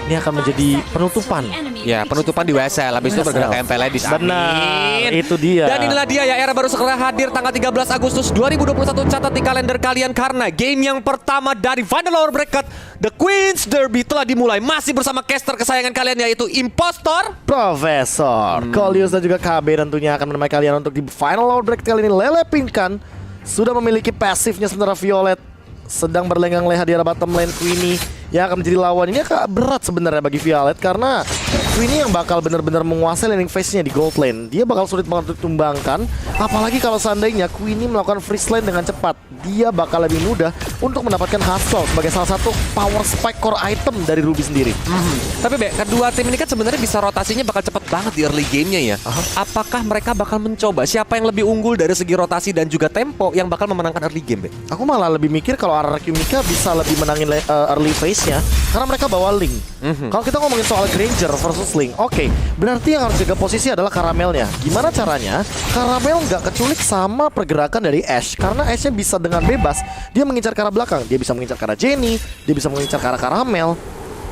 ini akan menjadi penutupan. Ya, penutupan di WSL. Habis itu bergerak ke MPL di Benar, itu dia. Dan inilah dia ya, era baru segera hadir tanggal 13 Agustus 2021. Catat di kalender kalian karena game yang pertama dari Final Hour Bracket The Queen's Derby telah dimulai. Masih bersama caster kesayangan kalian yaitu Impostor, Profesor Colius dan juga KB tentunya akan menemani kalian untuk di Final Hour Bracket kali ini. Lele Pinkan sudah memiliki pasifnya, sementara Violet sedang berlenggang leha di arah bottom lane. Queenie yang akan menjadi lawan. Ini agak berat sebenarnya bagi Violet karena Queenie yang bakal benar-benar menguasai laning phase-nya di gold lane. Dia bakal sulit banget untuk ditumbangkan. Apalagi kalau seandainya Queenie melakukan freeze lane dengan cepat, dia bakal lebih mudah untuk mendapatkan hustle sebagai salah satu power spike core item dari Ruby sendiri. Tapi Be, kedua tim ini kan sebenarnya bisa rotasinya bakal cepet banget di early game-nya ya. Apakah mereka bakal mencoba siapa yang lebih unggul dari segi rotasi dan juga tempo yang bakal memenangkan early game, Be? Aku malah lebih mikir kalau RRQ Mika bisa lebih menangin early phase-nya karena mereka bawa Link. Kalau kita ngomongin soal Granger versus Link, oke, berarti yang harus jaga posisi adalah Karamelnya. Gimana caranya? Karamel nggak keculik sama pergerakan dari Ashe karena Ashe-nya bisa dengan bebas dia mengincar ke arah belakang, dia bisa mengincar ke arah Jenny, dia bisa mengincar ke arah Karamel.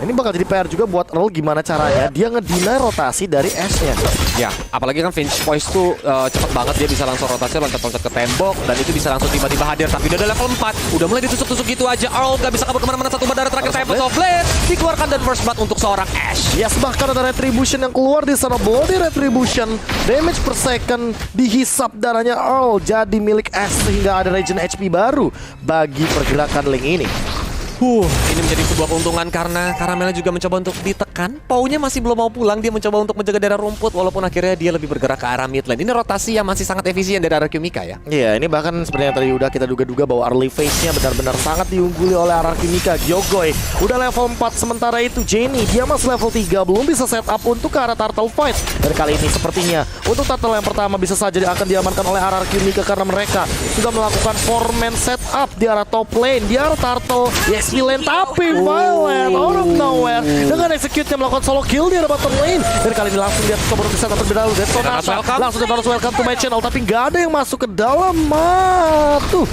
Ini bakal jadi PR juga buat Earl gimana caranya dia ngedinai rotasi dari Ashe-nya. Ya, apalagi kan Finch Poise tuh cepet banget, dia bisa langsung rotasi loncat-loncat ke tembok dan itu bisa langsung tiba-tiba hadir. Tapi udah ada level 4, udah mulai ditusuk-tusuk gitu aja. Earl gak bisa kabur kemana-mana. Satu bandara terakhir Tempest of Blade dikeluarkan dan first blood untuk seorang Ashe. Yes, bahkan ada Retribution yang keluar di sana. Body Retribution, damage per second dihisap darahnya Earl jadi milik Ashe sehingga ada regen HP baru bagi pergerakan Link ini. Ini menjadi sebuah keuntungan karena Karamelnya juga mencoba untuk ditekan. Paunya masih belum mau pulang, dia mencoba untuk menjaga daerah rumput walaupun akhirnya dia lebih bergerak ke arah mid lane. Ini rotasi yang masih sangat efisien dari RRQ Mika ya. Iya, ini bahkan seperti yang tadi udah kita duga-duga bahwa early phase-nya benar-benar sangat diungguli oleh RRQ Mika. Gyokgoi udah level 4, sementara itu Jenny dia masih level 3, belum bisa set up untuk ke arah Turtle Fight. Dan kali ini sepertinya untuk Turtle yang pertama bisa saja akan diamankan oleh RRQ Mika karena mereka sudah melakukan 4-man setup di arah top lane, di arah Turtle, yes lane, tapi Violet out of nowhere dengan execute-nya melakukan solo kill di arah bottom lane. Dan kali ini langsung dia coba untuk setup terlebih dahulu. Langsung dia harus welcome to my channel, tapi nggak ada yang masuk ke dalam. Tuh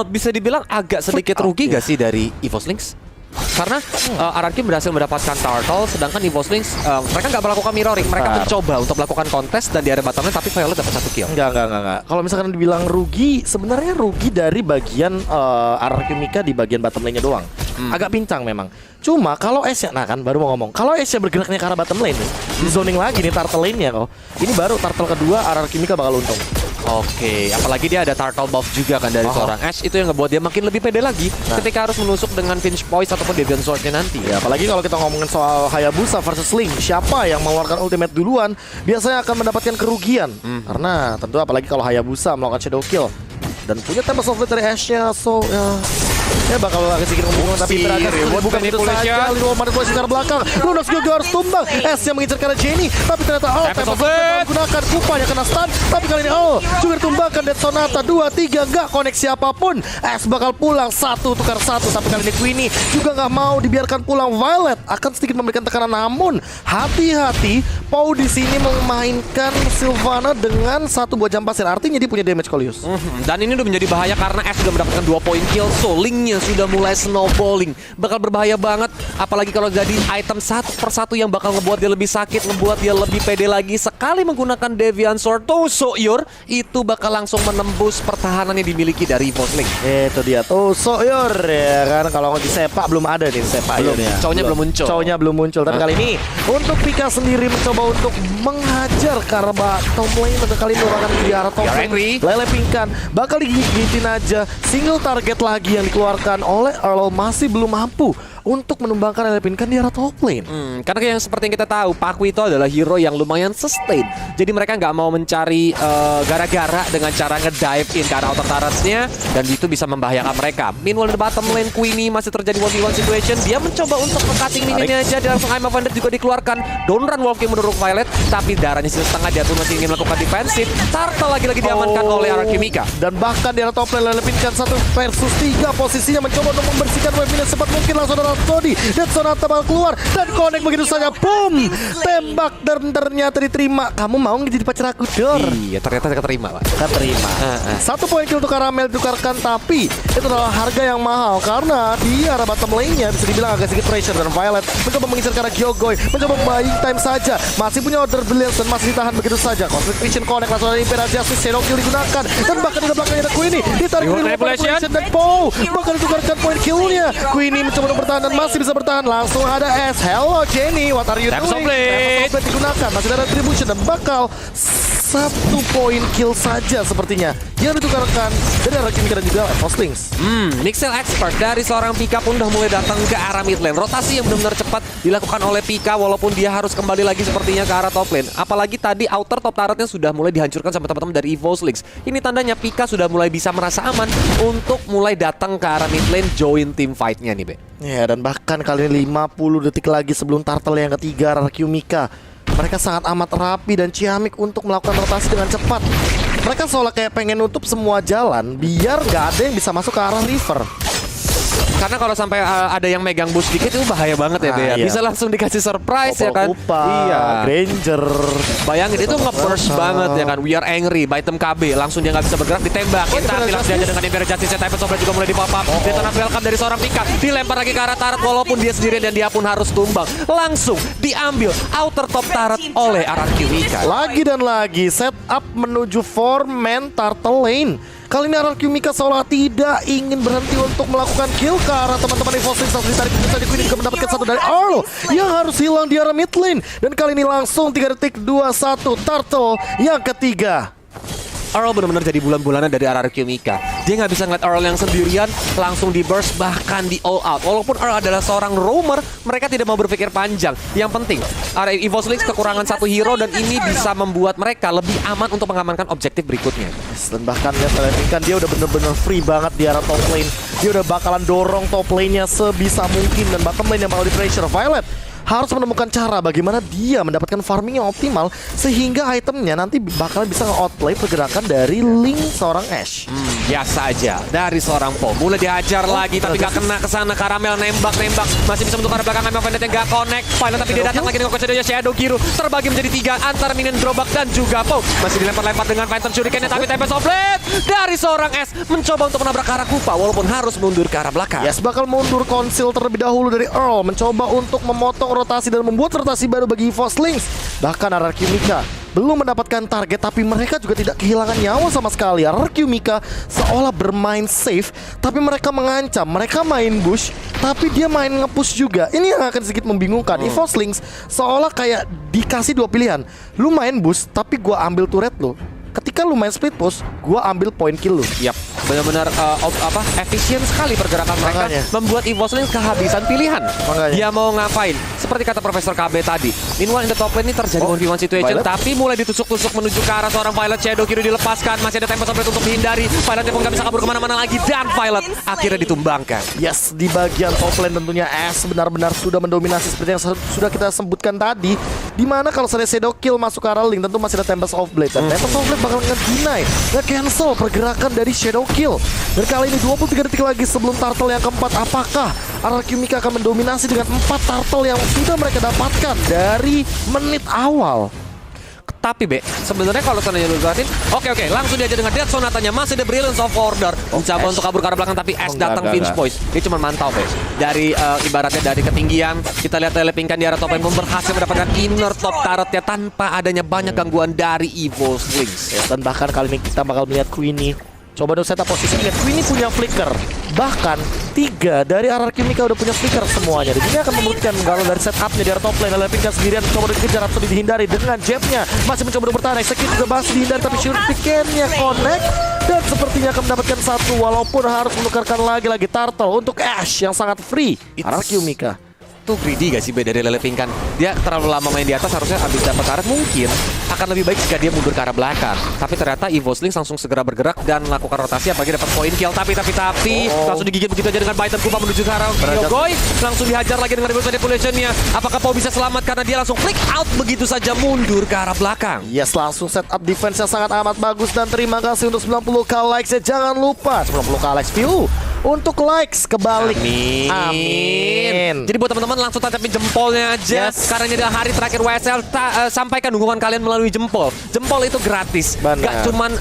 Bisa dibilang agak sedikit rugi gak sih dari EVOS Lynx? Karena RRQ berhasil mendapatkan Turtle, sedangkan EVOS Lynx mereka nggak melakukan mirroring. Mereka mencoba untuk melakukan kontes dan di area bottom lane, tapi Violet dapat 1 kill. Enggak. Kalau misalkan dibilang rugi, sebenarnya rugi dari bagian RRQ Mika di bagian bottom lane-nya doang. Agak pincang memang. Cuma kalau Ashe, nah kan baru mau ngomong, kalau Ashe bergeraknya ke arah bottom lane nih, di zoning lagi nih Turtle lane-nya kok. Ini baru Turtle kedua RRQ Mika bakal untung. Oke, apalagi dia ada turtle buff juga kan dari seorang Ashe. Itu yang ngebuat dia makin lebih pede lagi ketika harus menusuk dengan Finch Poise ataupun Deviant Sword-nya nanti. Ya, apalagi kalau kita ngomongin soal Hayabusa versus Link, siapa yang mengeluarkan ultimate duluan biasanya akan mendapatkan kerugian. Karena tentu apalagi kalau Hayabusa melakukan shadow kill dan punya Tempest of Blade dari Ashe-nya, so ya bakal agak sedikit ngomong, tapi beragam bukan itu saja. Lino manipulasi ke arah belakang, Lunas juga harus tumbang. Ashe yang mengincar ke arah Jenny, tapi ternyata Tempest of Blade menggunakan kupanya kena stun. Tapi kali ini juga ditumbangkan Dead Sonata 2-3, nggak koneksi apapun. Ashe bakal pulang 1 tukar 1, tapi kali ini Queenie juga nggak mau dibiarkan pulang. Violet akan sedikit memberikan tekanan, namun hati-hati, Pau di sini memainkan Sylvana dengan 1 buah jam pasir, artinya dia punya damage Colius. Dan ini udah menjadi bahaya karena Ashe sudah mendapatkan 2 point kill, so Link-nya sudah mulai snowballing. Bakal berbahaya banget, apalagi kalau jadi item satu persatu yang bakal ngebuat dia lebih sakit, ngebuat dia lebih pede lagi. Sekali menggunakan Deviant Sword, Tosoyor itu bakal langsung menembus pertahanan yang dimiliki dari EVOS Lynx. Itu dia Tosoyor ya kan, kalau di sepak belum ada nih sepak belum, ya. Cowoknya belum muncul. Cowoknya belum muncul. Tapi kali ini untuk Pika sendiri mencoba untuk menghajar ke arah bottom lane, untuk kali ini akan di arah top lane. Lele Pinkan bakal digigitin aja, single target lagi yang dikeluarkan oleh Earl, masih belum mampu untuk menumbangkan Lele Pinkan di arah top lane. Karena yang seperti yang kita tahu, Paku itu adalah hero yang lumayan sustain. Jadi mereka nggak mau mencari gara-gara dengan cara ngedive in ke arah outer turrets-nya, dan itu bisa membahayakan mereka. Meanwhile di bottom lane, Queenie masih terjadi 1v1 situation. Dia mencoba untuk nge-cutting minion-nya aja, dan langsung Aim of Thunder juga dikeluarkan. Don't run Wolf King menurut Violet, tapi darahnya sisa setengah, dia tuh masih ingin melakukan defensif. Turtle lagi-lagi diamankan oleh RRQ Mika. Dan bahkan di arah top lane Lele Pinkan 1 versus 3, posisinya mencoba untuk membersihkan wave ini secepat mungkin. Langsung ada Rhapsody dan Sonata bakal keluar dan connect begitu saja. Boom! Tembak dan ternyata diterima. Kamu mau jadi pacar aku, Dor? Iya, ternyata keterima, Pak. Keterima. 1 poin kill untuk Karamel ditukarkan, tapi itu adalah harga yang mahal karena di arah bottom lane-nya bisa dibilang agak sedikit pressure. Dan Violet mencoba mengincar ke arah Gyogoi, mencoba buying time saja, masih punya order brilliance dan masih ditahan begitu saja. Cosmic Vision connect, langsung ada Imperial Justice, Shadow Kill digunakan dan bahkan di belakangnya ada Queenie ditarik Reward dari manipulation. dan Pow bahkan ditukarkan poin killnya. Queenie mencoba untuk bertahan dan masih bisa bertahan. Langsung ada S. Hello Jenny, what are you Tempest doing? of Blade. Tempest of Blade digunakan, masih ada retribution dan bakal 1 poin kill saja sepertinya yang ditukarkan dari arah Kimika dan juga Evoslings. Mixel expert dari seorang Pika pun udah mulai datang ke arah mid lane. Rotasi yang benar-benar cepat dilakukan oleh Pika walaupun dia harus kembali lagi sepertinya ke arah top lane. Apalagi tadi outer top turretnya sudah mulai dihancurkan sama teman-teman dari Evoslings. Ini tandanya Pika sudah mulai bisa merasa aman untuk mulai datang ke arah mid lane join team fight-nya nih, Be. Ya, dan bahkan kali ini 50 detik lagi sebelum turtle yang ketiga arah Kimika. Mereka sangat amat rapi dan ciamik untuk melakukan rotasi dengan cepat. Mereka seolah kayak pengen nutup semua jalan biar nggak ada yang bisa masuk ke arah river. Karena kalau sampai ada yang megang boost dikit itu bahaya banget ya, Be. Iya. Bisa langsung dikasih surprise ya kan. Iya. Granger. Bayangin itu nge-burst banget ya kan. We are angry, Baitem KB langsung dia nggak bisa bergerak, ditembakin. Tapi langsung aja dengan Imperial Justice, Tempest of Blade juga mulai di pop up. Dia tanah welcome dari seorang Pika, dilempar lagi ke arah turret walaupun dia sendirian dan dia pun harus tumbang. Langsung diambil outer top turret oleh arah Kimika. Lagi dan lagi setup menuju 4-man turtle lane. Kali ini arah Kimika seolah tidak ingin berhenti untuk melakukan kill ke arah teman-teman Evoslings. Langsung ditarik saja Queenie juga mendapatkan 1 dari Earl yang harus hilang di arah mid lane. Dan kali ini langsung 3 detik 2-1 turtle yang ketiga. Earl benar-benar jadi bulan-bulanan dari arah Kimika. Dia nggak bisa ngeliat Earl yang sendirian langsung di burst bahkan di all out. Walaupun Earl adalah seorang roamer, mereka tidak mau berpikir panjang. Yang penting, area Evoslings kekurangan 1 hero dan ini bisa membuat mereka lebih aman untuk mengamankan objektif berikutnya. Dan bahkan lihat kan dia udah bener-bener free banget di arah top lane. Dia udah bakalan dorong top lane-nya sebisa mungkin dan bottom lane yang bakal di pressure. Violet harus menemukan cara bagaimana dia mendapatkan farming yang optimal sehingga itemnya nanti bakalan bisa nge-outplay pergerakan dari Link seorang Ashe. Biasa aja dari seorang Po. Mulai dihajar lagi tapi gak kena ke sana. Karamel nembak masih bisa menentukan belakang Amel Vendetta yang gak connect. Violet tapi dia datang lagi dengan Shadow Shadow Kiru terbagi menjadi 3 antara minion Drobak dan juga Po. Masih dilempar-lempar dengan Phantom Shuriken tapi Tempest of Blade dari seorang S mencoba untuk menabrak ke arah Kupa walaupun harus mundur ke arah belakang. Yes, bakal mundur konsil terlebih dahulu dari Earl, mencoba untuk memotong rotasi dan membuat rotasi baru bagi Evoslings. Bahkan arah Kimika belum mendapatkan target, tapi mereka juga tidak kehilangan nyawa sama sekali. Arah Kimika seolah bermain safe, tapi mereka mengancam. Mereka main bush, tapi dia main nge-push juga. Ini yang akan sedikit membingungkan. Evoslings seolah kayak dikasih 2 pilihan. Lu main bush, tapi gua ambil turret lu. Ketika lu main split push, gua ambil point kill lu. Yap, benar-benar efisien sekali pergerakan mereka. Makanya. Membuat Evoslings kehabisan pilihan. Makanya. Dia mau ngapain? Seperti kata Profesor KB tadi. Meanwhile in the top lane ini terjadi 1v1 situation, Violet. tapi mulai ditusuk-tusuk menuju ke arah seorang Violet. Shadow Kiru dilepaskan, masih ada Tempest of Blade untuk dihindari. Violetnya pun gak bisa kabur kemana-mana lagi dan Violet akhirnya ditumbangkan. Yes, di bagian top lane tentunya Ashe benar-benar sudah mendominasi seperti yang sudah kita sebutkan tadi. Dimana kalau saya Shadow Kill masuk ke arah Link, tentu masih ada Tempest of Blade. Dan Tempest of Blade bakal nge-deny, nge-cancel pergerakan dari Shadow Kill. Dan kali ini 23 detik lagi sebelum turtle yang keempat. Apakah arah Kimika akan mendominasi dengan 4 turtle yang sudah mereka dapatkan dari menit awal? Tapi Be, sebenarnya kalau seandainya lu lihatin, oke, langsung diajar dengan Death Sonatanya, masih ada Brilliance of Order. Mencoba untuk kabur ke arah belakang, tapi Ash datang pinch poise. Dia cuma mantau, Be. Dari ibaratnya dari ketinggian, kita lihat Telepingkan di arah top lane pun berhasil mendapatkan inner top turretnya tanpa adanya banyak gangguan dari Evoslings. Yes, dan bahkan kali ini kita bakal melihat Queenie coba dong setup posisinya. Queenie punya flicker. Bahkan 3 dari arah Kimika udah punya flicker semuanya. Dan ini akan membuktikan kalau dari setupnya di arah top lane. Telepingkan sendirian coba dikejar atau dihindari dengan jabnya. Masih mencoba bertahan. Execute juga masih dihindari tapi Shuriken-nya connect. Dan sepertinya akan mendapatkan 1 walaupun harus menukarkan lagi turtle untuk Ashe yang sangat free. Arah Kimika. Itu greedy gak sih Be dari Telepingkan? Dia terlalu lama main di atas, harusnya habis dapat turret mungkin akan lebih baik jika dia mundur ke arah belakang. Tapi ternyata Evoslings langsung segera bergerak dan melakukan rotasi apalagi dapat point kill. Tapi langsung digigit begitu aja dengan Baitem Kupa menuju ke arah Gyogoi. Langsung dihajar lagi dengan reverse manipulation-nya. Apakah Pau bisa selamat karena dia langsung flick out begitu saja mundur ke arah belakang? Yes, langsung setup defense yang sangat amat bagus. Dan terima kasih untuk 90k likes-nya. Jangan lupa 90k likes view untuk likes kebalik. Amin. Jadi buat teman-teman langsung tancapin jempolnya aja. Karena ini adalah hari terakhir WSL. Sampaikan dukungan kalian melalui jempol. Jempol itu gratis. Gak cuman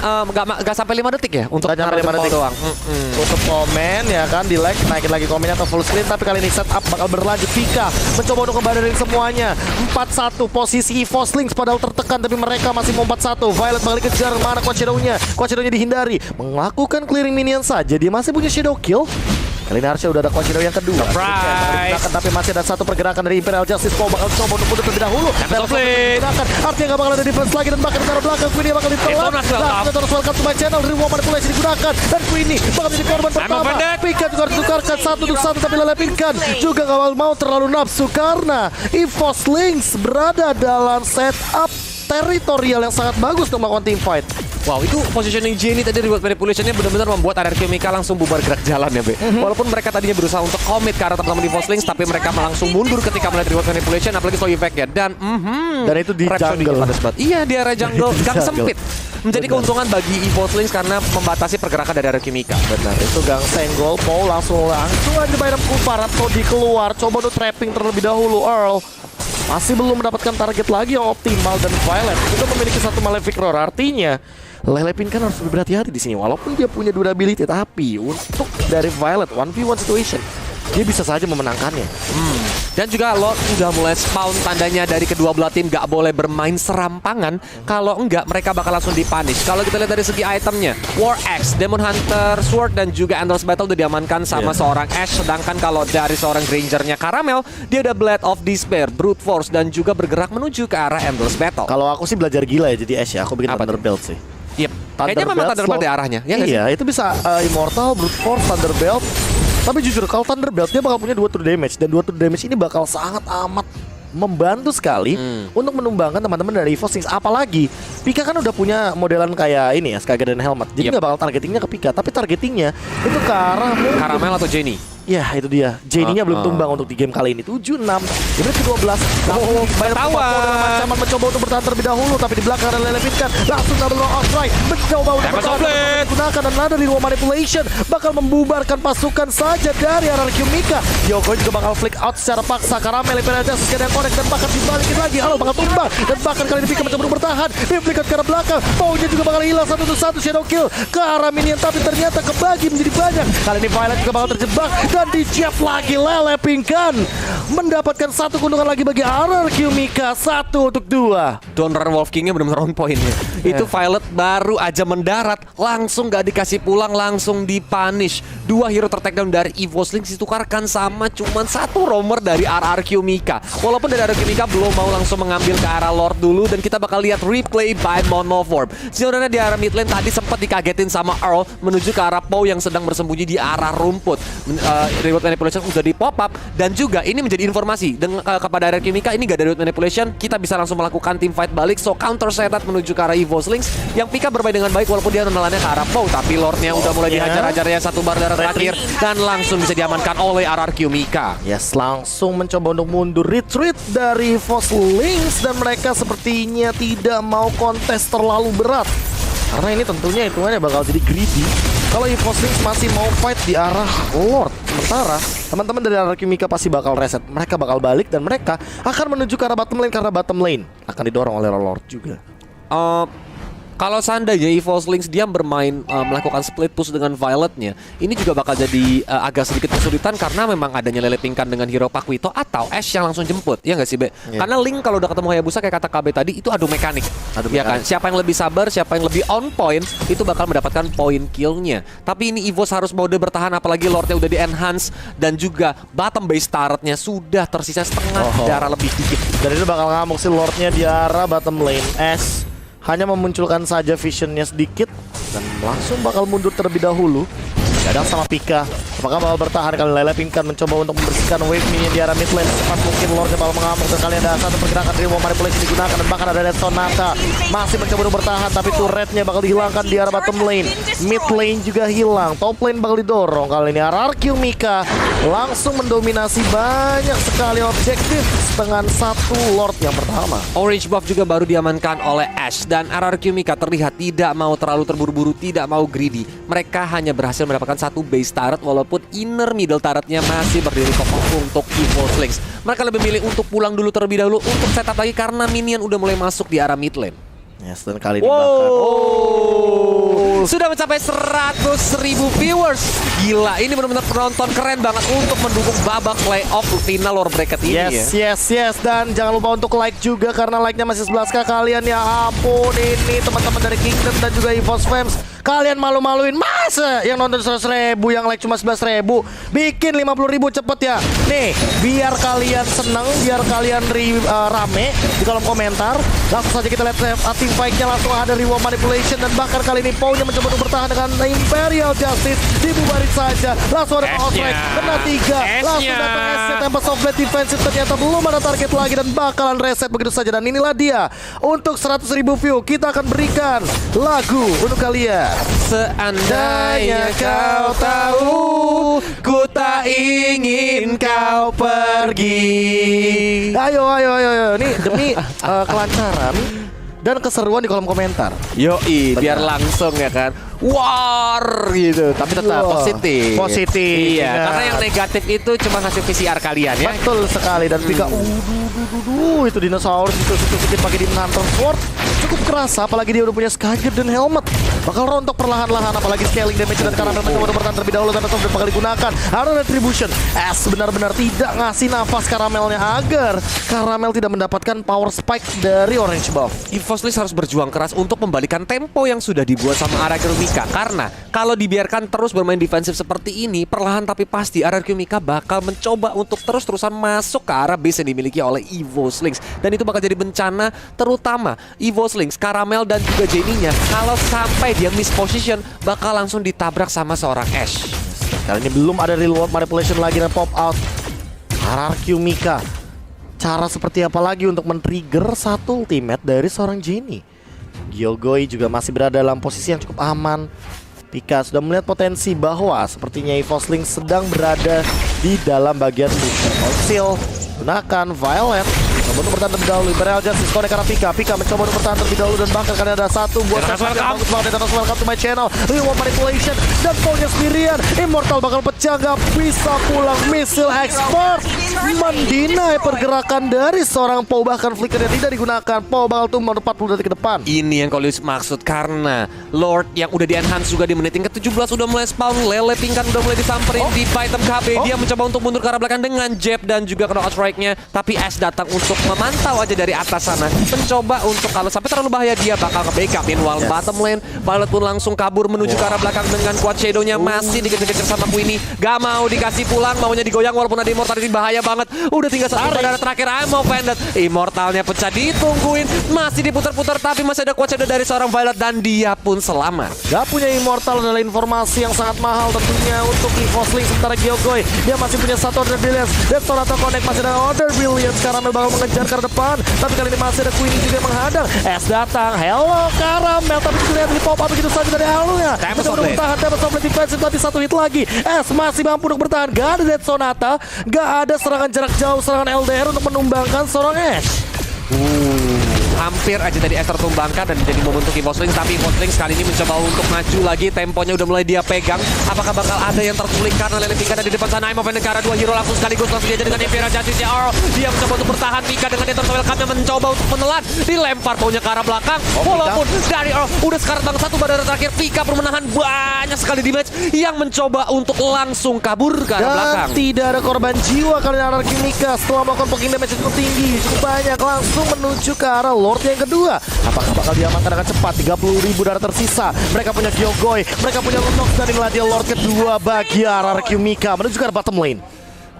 gak sampai 5 detik ya untuk naruh jempol doang. Untuk komen ya kan, di like, naikin lagi komennya atau full screen. Tapi kali ini setup bakal berlanjut. Pika mencoba untuk ngebadarin semuanya. 4-1 posisi EVOS Lynx padahal tertekan, tapi mereka masih mau 4-1. Violet bakal dikejar, mana Quad Shadow-nya. Quad Shadow-nya dihindari. Melakukan clearing minion saja. Dia masih punya shadow kill. Kali ini harusnya udah ada Quad Shadow yang kedua. Tapi masih ada satu pergerakan dari Imperial Justice. Paul bakal coba untuk mundur terlebih dahulu. Artinya gak bakal ada defense lagi, dan bahkan taruh belakang. Queenie bakal ditelan. Langsung terus welcome to my channel. Reward manipulasi digunakan, dan Queenie bakal jadi korban pertama. Pika juga harus ditukarkan 1-1, tapi Lelepinkan juga gak mau terlalu nafsu karena EVOS Lynx berada dalam setup teritorial yang sangat bagus untuk melakukan team fight. Wow, itu positioning Jenny tadi reward manipulation-nya benar-benar membuat RRQ Mika langsung bubar gerak jalan ya, Be. Walaupun mereka tadinya berusaha untuk commit ke arah teman-teman EVOS Lynx, tapi mereka langsung mundur ketika melihat reward manipulation, apalagi slow effect-nya. Dan itu di jungle. Iya, di area jungle gang sempit. Menjadi keuntungan bagi EVOS Lynx karena membatasi pergerakan dari RRQ Mika. Benar, itu gang senggol. Paul langsung aja bayar kupar atau dikeluar. Coba untuk trapping terlebih dahulu. Earl masih belum mendapatkan target lagi yang optimal, dan Violet juga memiliki satu Malefic Roar. Artinya Lelepinkan harus lebih berhati-hati di sini. Walaupun dia punya durability, tapi untuk dari Violet 1v1 situation dia bisa saja memenangkannya. Dan juga Lord udah mulai spawn, tandanya dari kedua belah tim gak boleh bermain serampangan. Kalau enggak mereka bakal langsung dipunish. Kalau kita lihat dari segi itemnya, War Axe, Demon Hunter Sword, dan juga Endless Battle udah diamankan sama seorang Ashe. Sedangkan kalau dari seorang Grangernya Caramel, dia udah Blade of Despair, Brute Force, dan juga bergerak menuju ke arah Endless Battle. Kalau aku sih belajar gila ya jadi Ashe ya. Aku bikin Thunderbelt sih. Yep. Kayaknya memang Thunderbelt di arahnya. Ya iya, itu bisa Immortal, Brute Force, Thunderbelt. Tapi jujur kalau Thunderbelt dia bakal punya 2 true damage, dan 2 true damage ini bakal sangat amat membantu sekali untuk menumbangkan teman-teman dari EVOS Lynx. Apalagi Pika kan udah punya modelan kayak ini ya, Skaga dan Helmet. Jadi nggak bakal targetingnya ke Pika, tapi targetingnya itu ke arah Caramel atau Jenny. Ya itu dia, Jenny-nya belum tumbang untuk di game kali ini. 7-6, di menit ke-12. Ancaman mencoba untuk bertahan terlebih dahulu, tapi di belakang ada Lelepinkan. Langsung double roll outright, mencoba untuk bertahan, gunakan, dan ada di ruang manipulation bakal membubarkan pasukan saja dari RRQ Mika. Yoko juga bakal flick out secara paksa. Caramel Imperial Justice yang connect, dan bahkan dibalikin lagi. Halo bakal tumbang, dan bahkan kali ini Pika mencoba untuk bertahan. Diflick ke arah belakang, Paunya juga bakal hilang 1-1 shadow kill ke arah minion, tapi ternyata kebagi menjadi banyak. Kali ini Violet juga bakal terjebak, dan dicap lagi. Lelepinkan mendapatkan satu keuntungan lagi bagi RRQ Mika, 1-2. Don't Run Wolf King-nya benar-benar on point ya. Itu Violet baru aja mendarat, langsung gak dikasih pulang, langsung dipunish. 2 hero tertakedown dari EVOS Lynx ditukarkan sama cuman 1 roamer dari RRQ Mika. Walaupun dari RRQ Mika belum mau langsung mengambil ke arah Lord dulu, dan kita bakal lihat replay by Monoform. Sebenarnya di arah mid lane tadi sempat dikagetin sama Earl menuju ke arah Poe yang sedang bersembunyi di arah rumput. Reward manipulation udah di pop up, dan juga ini menjadi informasi kepada RRQ Mika, ini gak ada reward manipulation, kita bisa langsung melakukan team fight balik. So counter setup menuju ke arah EVOS Lynx yang Pika bermain dengan baik walaupun dia menelannya ke arah Poe, tapi Lordnya udah mulai dihajar-hajar ya, 1 bar darah terakhir, dan langsung bisa diamankan oleh RRQ Mika. Yes, langsung mencoba untuk mundur retreat dari EVOS Lynx, dan mereka sepertinya tidak mau kontes terlalu berat karena ini tentunya hitungannya bakal jadi greedy kalau EVOS Lynx masih mau fight di arah Lord. Sementara teman-teman dari RRQ Mika pasti bakal reset, mereka bakal balik, dan mereka akan menuju ke arah bottom lane karena bottom lane akan didorong oleh Lord juga. Kalau seandainya EVOS Lynx dia bermain melakukan split push dengan Violetnya, ini juga bakal jadi agak sedikit kesulitan karena memang adanya Lelepinkan dengan hero Pakuito atau Ashe yang langsung jemput. Ya nggak sih, Be? Karena Link kalau udah ketemu Hayabusa kayak kata KB tadi, itu adu mekanik. Ya kan? Siapa yang lebih sabar, siapa yang lebih on point, itu bakal mendapatkan poin killnya. Tapi ini EVOS harus mode bertahan, apalagi Lordnya udah di-enhance, dan juga bottom base turretnya sudah tersisa setengah darah lebih dikit. Dan itu bakal ngamuk si Lordnya di arah bottom lane. Ashe hanya memunculkan saja visionnya sedikit dan langsung bakal mundur terlebih dahulu. Kadang sama Pika, apakah bakal bertahan? Kali Lelepinkan mencoba untuk membersihkan wave minion di arah mid lane. Cepat mungkin Lordnya bakal mengamuk, dan kali ada satu pergerakan dari Wall Manipulation digunakan, dan bahkan ada Sonata masih mencoba untuk bertahan, tapi turretnya bakal dihilangkan di arah bottom lane. Mid lane juga hilang, top lane bakal didorong. Kali ini RRQ Mika langsung mendominasi banyak sekali objektif dengan 1 Lord yang pertama. Orange buff juga baru diamankan oleh Ashe, dan RRQ Mika terlihat tidak mau terlalu terburu-buru, tidak mau greedy. Mereka hanya berhasil mendapatkan 1 base turret, walaupun walaupun inner middle turretnya masih berdiri kokoh untuk Evo Slings. Mereka lebih milih untuk pulang dulu terlebih dahulu untuk setup lagi karena minion udah mulai masuk di arah mid lane. Yes, dan kali ini bahkan Sudah mencapai 100.000 viewers. Gila, ini benar-benar penonton keren banget untuk mendukung babak playoff final Lord Bracket ini Yes. Dan jangan lupa untuk like juga karena like-nya masih 11k kalian. Ya ampun, ini teman-teman dari Kingdom dan juga EVOS Fans. Kalian malu-maluin masa yang nonton 100.000, yang like cuma 11.000. Bikin 50.000 cepet ya. Nih, biar kalian seneng, biar kalian rame di kolom komentar. Langsung saja kita lihat team fight-nya, langsung ada reward manipulation. Dan bahkan kali ini Pau-nya mencoba untuk bertahan dengan Imperial Justice. Dibubarin saja. Langsung ada power strike, kena 3. Langsung datang S-nya, Tempest of Blade defensive. Ternyata belum ada target lagi dan bakalan reset begitu saja. Dan inilah dia, untuk 100.000 view kita akan berikan lagu untuk kalian. Seandainya kau tahu, ku tak ingin kau pergi. Ayo. Ini demi kelancaran dan keseruan di kolom komentar. Yoi, biar langsung ya kan. War gitu, tapi tetap positif. Positif. Iya, karena yang negatif itu cuma hasil PCR kalian ya. Betul sekali. Dan Pika itu dinosaurus itu sedikit pakai Demon Hunter Sword cukup kerasa, apalagi dia udah punya Skyguard dan helmet. Bakal rontok perlahan-lahan, apalagi scaling damage dan karakter mencoba bertahan terlebih dahulu. Tapi Soft bakal digunakan. Ada retribution. Benar-benar tidak ngasih nafas karamelnya agar karamel tidak mendapatkan power spike dari orange buff. EVOS List harus berjuang keras untuk membalikan tempo yang sudah dibuat sama RRQ Mika. Karena kalau dibiarkan terus bermain defensif seperti ini, perlahan tapi pasti RRQ Mika bakal mencoba untuk terus-terusan masuk ke arah base yang dimiliki oleh EVOS Lynx. Dan itu bakal jadi bencana, terutama EVOS Lynx, Caramel dan juga Jenny-nya. Kalau sampai dia miss position, bakal langsung ditabrak sama seorang Ashe. Kali ini belum ada reward manipulation lagi dan pop out RRQ Mika. Cara seperti apa lagi untuk men-trigger satu ultimate dari seorang Jenny? Gyogoi juga masih berada dalam posisi yang cukup aman. Pika sudah melihat potensi bahwa sepertinya EVOS Lynx sedang berada di dalam bagian booster konsil. Gunakan Violet mencoba untuk bertahan terlebih dahulu. Imperial Justice connect karena Pika mencoba untuk bertahan terlebih dahulu. Dan bahkan kali ada satu buat bagus banget. Welcome to my channel. Reward manipulation dan Pau-nya sendirian. Immortal bakal pecah, gak bisa pulang. Missile expert mendinai pergerakan dari seorang Pau. Bahkan flicker yang tidak digunakan. Pau bakal tumbang 40 detik ke depan. Ini yang Kolius maksud, karena Lord yang udah di-enhance juga di menit yang ke-17 udah mulai spawn. Lele Pingkan udah mulai disamperin di item KB. Dia mencoba untuk mundur ke arah belakang dengan jab dan juga knockout strike-nya. Tapi Ash datang untuk memantau aja dari atas sana, mencoba untuk kalau sampai terlalu bahaya dia bakal ke-backup. Meanwhile bottom lane, Violet pun langsung kabur menuju ke arah belakang dengan quad shadow-nya masih dikejar-kejar sama Queenie. Gak mau dikasih pulang, maunya digoyang walaupun ada Immortal. Ini bahaya banget. Udah tinggal satu bandara terakhir, Ammo Pendant. Immortalnya pecah, ditungguin, masih diputar-putar, tapi masih ada quad shadow dari seorang Violet dan dia pun selamat. Gak punya Immortal adalah informasi yang sangat mahal tentunya untuk EVOS Lynx. Sementara Gyogoi, dia masih punya satu Order Brilliance. Destor atau Connect masih ada Order Brilliance. Caramel bakal mengejar ke depan, tapi kali ini masih ada Queenie juga yang menghadang. S datang, hello Caramel, tapi terlihat di pop up begitu saja dari awalnya. Mencoba untuk bertahan, Tempest of Blade defensive, tapi satu hit lagi. S masih mampu untuk bertahan, gak ada Dead Sonata, gak ada serangan jarak jauh, serangan LDR untuk menumbangkan seorang Ashe. Hampir aja tadi Ash tertumbangkan dan jadi momentum EVOS Lynx, tapi EVOS Lynx kali ini mencoba untuk maju lagi. Temponya udah mulai dia pegang. Apakah bakal ada yang tersulik karena Lele Pika ada di depan sana? Imo Vendor dua hero langsung sekaligus langsung aja dengan Imperial Justice. Dia mencoba untuk bertahan. Pika dengan Death Welcome yang mencoba untuk menelan. Dilempar Pau-nya ke arah belakang. Walaupun dari udah sekarat banget satu bandara terakhir. Pika perlu menahan banyak sekali damage yang mencoba untuk langsung kabur ke arah belakang. Tidak ada korban jiwa kali ini RRQ Mika setelah melakukan poking damage cukup tinggi, cukup banyak, langsung menuju ke arah Lord yang kedua. Apakah bakal diamankan dengan cepat? 30.000 darah tersisa. Mereka punya Gyogoi, mereka punya Lunox, dan inilah dia Lord kedua bagi RRQ Mika menuju ke arah bottom lane.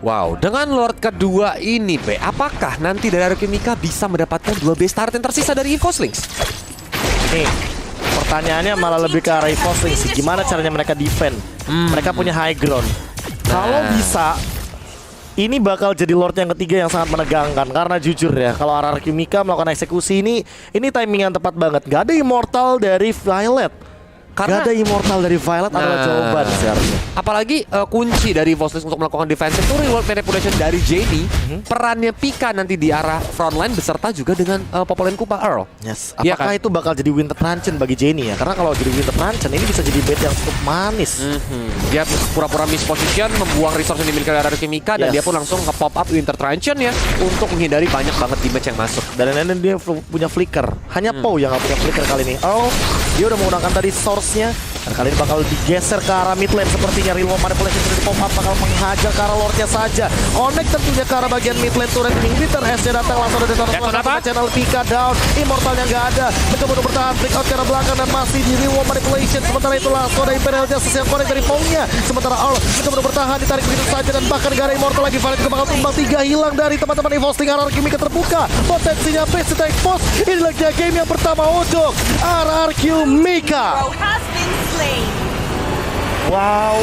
Wow, dengan Lord kedua ini, apakah nanti dari RRQ Mika bisa mendapatkan 2 base turret yang tersisa dari EVOS Lynx? Nih, pertanyaannya malah lebih ke arah EVOS Lynx. Gimana caranya mereka defend? Mereka punya high ground. Kalau bisa, ini bakal jadi Lord yang ketiga yang sangat menegangkan. Karena jujur ya, kalau RRQ Mika melakukan eksekusi ini timing yang tepat banget. Gak ada Immortal dari Violet. Karena Gak ada immortal dari Violet adalah Nah. jawaban seharusnya. apalagi kunci dari Voslix untuk melakukan defensive itu reward manipulation dari Jamie. Perannya Pika nanti di arah frontline beserta juga dengan Popolin Kupa Earl. Yes. Iya Apakah kan? itu bakal jadi Winter Truncheon bagi Jenny ya? Karena kalau jadi Winter Truncheon ini bisa jadi bait yang cukup manis. Dia pura-pura misposition, membuang resource yang dimiliki oleh Haruki Mika, dan Yes. dia pun langsung nge-pop up Winter Truncheon ya untuk menghindari banyak banget damage yang masuk. Dan ini dia punya flicker. Hanya Poe yang gak punya flicker kali ini. Oh, dia udah menggunakan tadi source-nya. Dan kali ini bakal digeser ke arah mid lane. Sepertinya Real Manipulation sudah di-pop up, bakal menghajar ke arah Lord-nya saja. Connect tentunya ke arah bagian mid lane turret. Winter S-nya datang langsung dari Ya, kenapa? channel Pika down. Immortalnya nggak ada. Mencoba untuk bertahan, flick out ke arah belakang dan masih di Real Manipulation. Sementara itu langsung ada Imperial Justice yang connect dari Poe-nya. Sementara Earl mencoba untuk bertahan, ditarik begitu saja dan bahkan gak ada Immortal lagi. Violet juga bakal tumbang, 3 hilang dari teman-teman EVO Sting. RRQ Mika terbuka, potensinya base to expose. Ini lagi game yang pertama untuk RRQ Mika. Hero has been slain. Wow.